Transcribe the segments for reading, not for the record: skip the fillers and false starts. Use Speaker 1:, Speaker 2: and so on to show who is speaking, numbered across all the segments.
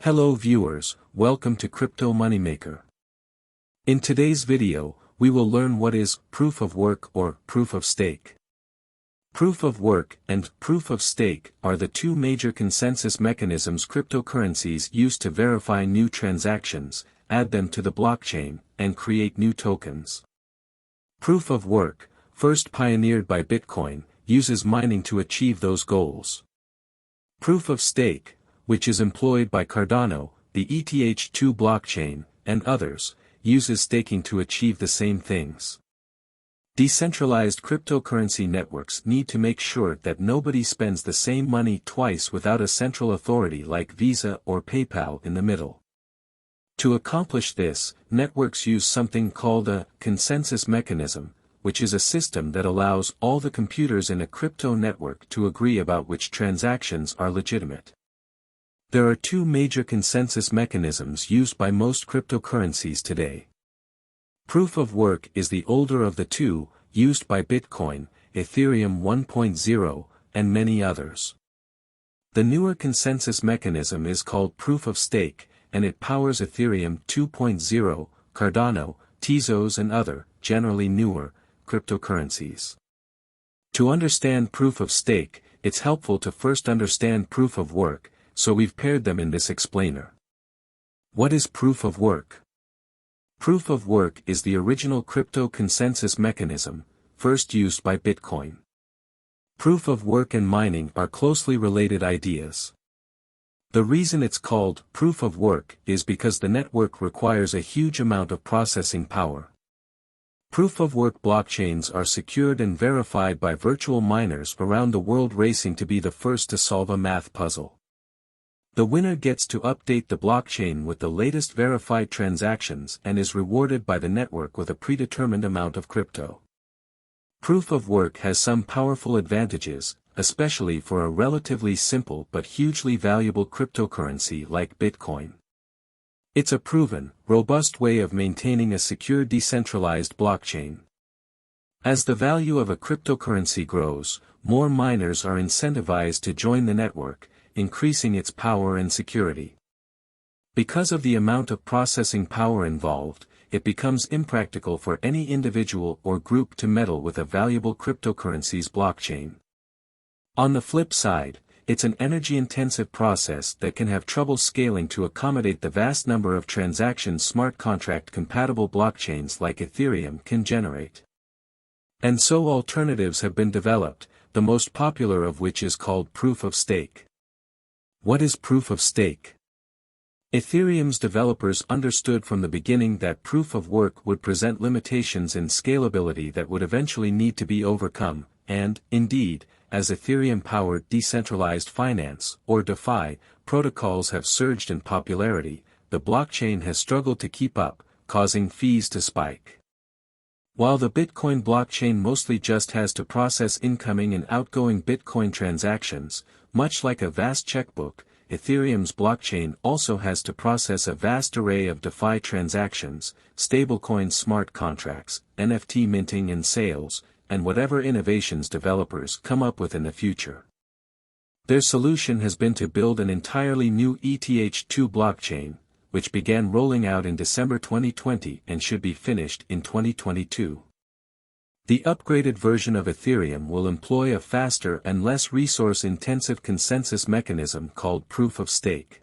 Speaker 1: Hello viewers, welcome to Crypto Moneymaker. In today's video, we will learn what is proof of work or proof of stake. Proof of work and proof of stake are the two major consensus mechanisms cryptocurrencies use to verify new transactions, add them to the blockchain, and create new tokens. Proof of work, first pioneered by Bitcoin, uses mining to achieve those goals. Proof of stake, which is employed by Cardano, the ETH2 blockchain, and others, uses staking to achieve the same things. Decentralized cryptocurrency networks need to make sure that nobody spends the same money twice without a central authority like Visa or PayPal in the middle. To accomplish this, networks use something called a consensus mechanism, which is a system that allows all the computers in a crypto network to agree about which transactions are legitimate. There are two major consensus mechanisms used by most cryptocurrencies today. Proof of work is the older of the two, used by Bitcoin, Ethereum 1.0, and many others. The newer consensus mechanism is called proof of stake, and it powers Ethereum 2.0, Cardano, Tezos and other, generally newer, cryptocurrencies. To understand proof of stake, it's helpful to first understand proof of work, so we've paired them in this explainer. What is proof of work? Proof of work is the original crypto consensus mechanism, first used by Bitcoin. Proof of work and mining are closely related ideas. The reason it's called proof of work is because the network requires a huge amount of processing power. Proof of work blockchains are secured and verified by virtual miners around the world racing to be the first to solve a math puzzle. The winner gets to update the blockchain with the latest verified transactions and is rewarded by the network with a predetermined amount of crypto. Proof of work has some powerful advantages, especially for a relatively simple but hugely valuable cryptocurrency like Bitcoin. It's a proven, robust way of maintaining a secure decentralized blockchain. As the value of a cryptocurrency grows, more miners are incentivized to join the network, increasing its power and security. Because of the amount of processing power involved, it becomes impractical for any individual or group to meddle with a valuable cryptocurrency's blockchain. On the flip side, it's an energy-intensive process that can have trouble scaling to accommodate the vast number of transactions smart contract-compatible blockchains like Ethereum can generate. And so alternatives have been developed, the most popular of which is called proof of stake. What is proof of stake? Ethereum's developers understood from the beginning that proof of work would present limitations in scalability that would eventually need to be overcome, and, indeed, as Ethereum-powered decentralized finance, or DeFi, protocols have surged in popularity, the blockchain has struggled to keep up, causing fees to spike. While the Bitcoin blockchain mostly just has to process incoming and outgoing Bitcoin transactions, much like a vast checkbook, Ethereum's blockchain also has to process a vast array of DeFi transactions, stablecoin smart contracts, NFT minting and sales, and whatever innovations developers come up with in the future. Their solution has been to build an entirely new ETH2 blockchain, which began rolling out in December 2020 and should be finished in 2022. The upgraded version of Ethereum will employ a faster and less resource-intensive consensus mechanism called proof of stake.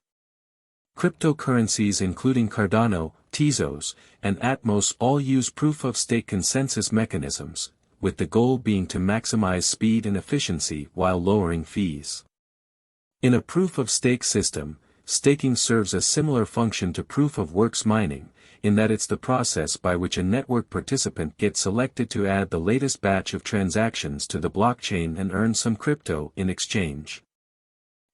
Speaker 1: Cryptocurrencies including Cardano, Tezos, and Atmos all use proof of stake consensus mechanisms, with the goal being to maximize speed and efficiency while lowering fees. In a proof of stake system, staking serves a similar function to proof of work's mining, in that it's the process by which a network participant gets selected to add the latest batch of transactions to the blockchain and earn some crypto in exchange.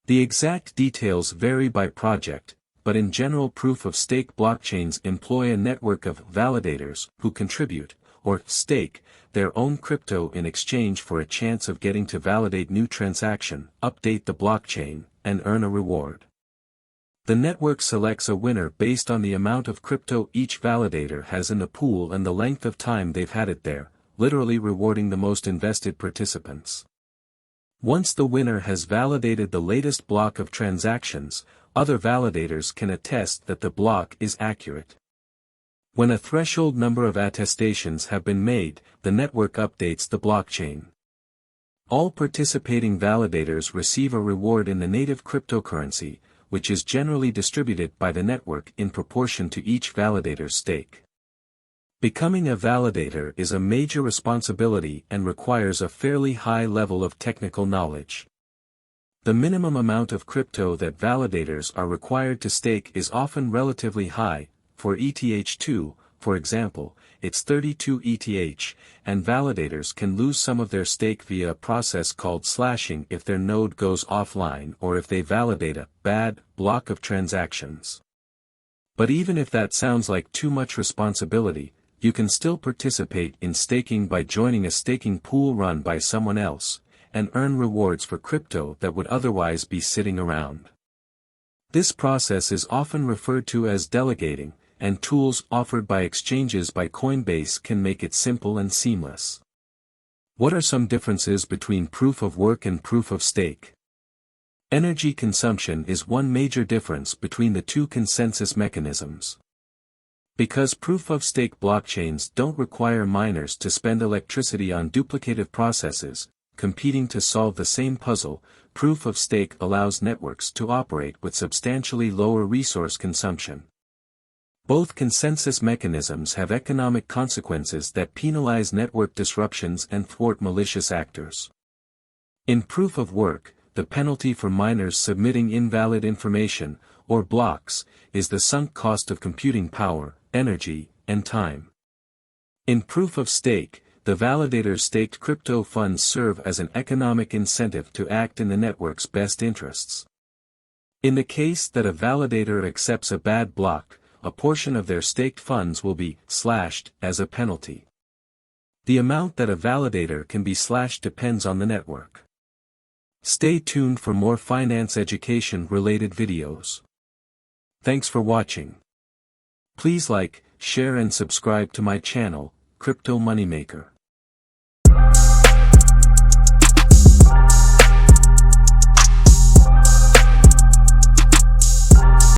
Speaker 1: The exact details vary by project, but in general proof of stake blockchains employ a network of validators who contribute, or stake, their own crypto in exchange for a chance of getting to validate new transaction, update the blockchain, and earn a reward. The network selects a winner based on the amount of crypto each validator has in the pool and the length of time they've had it there, literally rewarding the most invested participants. Once the winner has validated the latest block of transactions, other validators can attest that the block is accurate. When a threshold number of attestations have been made, the network updates the blockchain. All participating validators receive a reward in the native cryptocurrency, which is generally distributed by the network in proportion to each validator's stake. Becoming a validator is a major responsibility and requires a fairly high level of technical knowledge. The minimum amount of crypto that validators are required to stake is often relatively high. For ETH2, for example, it's 32 ETH, and validators can lose some of their stake via a process called slashing if their node goes offline or if they validate a bad block of transactions. But even if that sounds like too much responsibility, you can still participate in staking by joining a staking pool run by someone else, and earn rewards for crypto that would otherwise be sitting around. This process is often referred to as delegating, and tools offered by exchanges by Coinbase can make it simple and seamless. What are some differences between proof of work and proof of stake? Energy consumption is one major difference between the two consensus mechanisms. Because proof-of-stake blockchains don't require miners to spend electricity on duplicative processes, competing to solve the same puzzle, proof-of-stake allows networks to operate with substantially lower resource consumption. Both consensus mechanisms have economic consequences that penalize network disruptions and thwart malicious actors. In proof-of-work, the penalty for miners submitting invalid information, or blocks, is the sunk cost of computing power, energy, and time. In proof-of-stake, the validator's staked crypto funds serve as an economic incentive to act in the network's best interests. In the case that a validator accepts a bad block, a portion of their staked funds will be slashed as a penalty. The amount that a validator can be slashed depends on the network. Stay tuned for more finance education-related videos. Thanks for watching. Please like, share and subscribe to my channel, Crypto Moneymaker.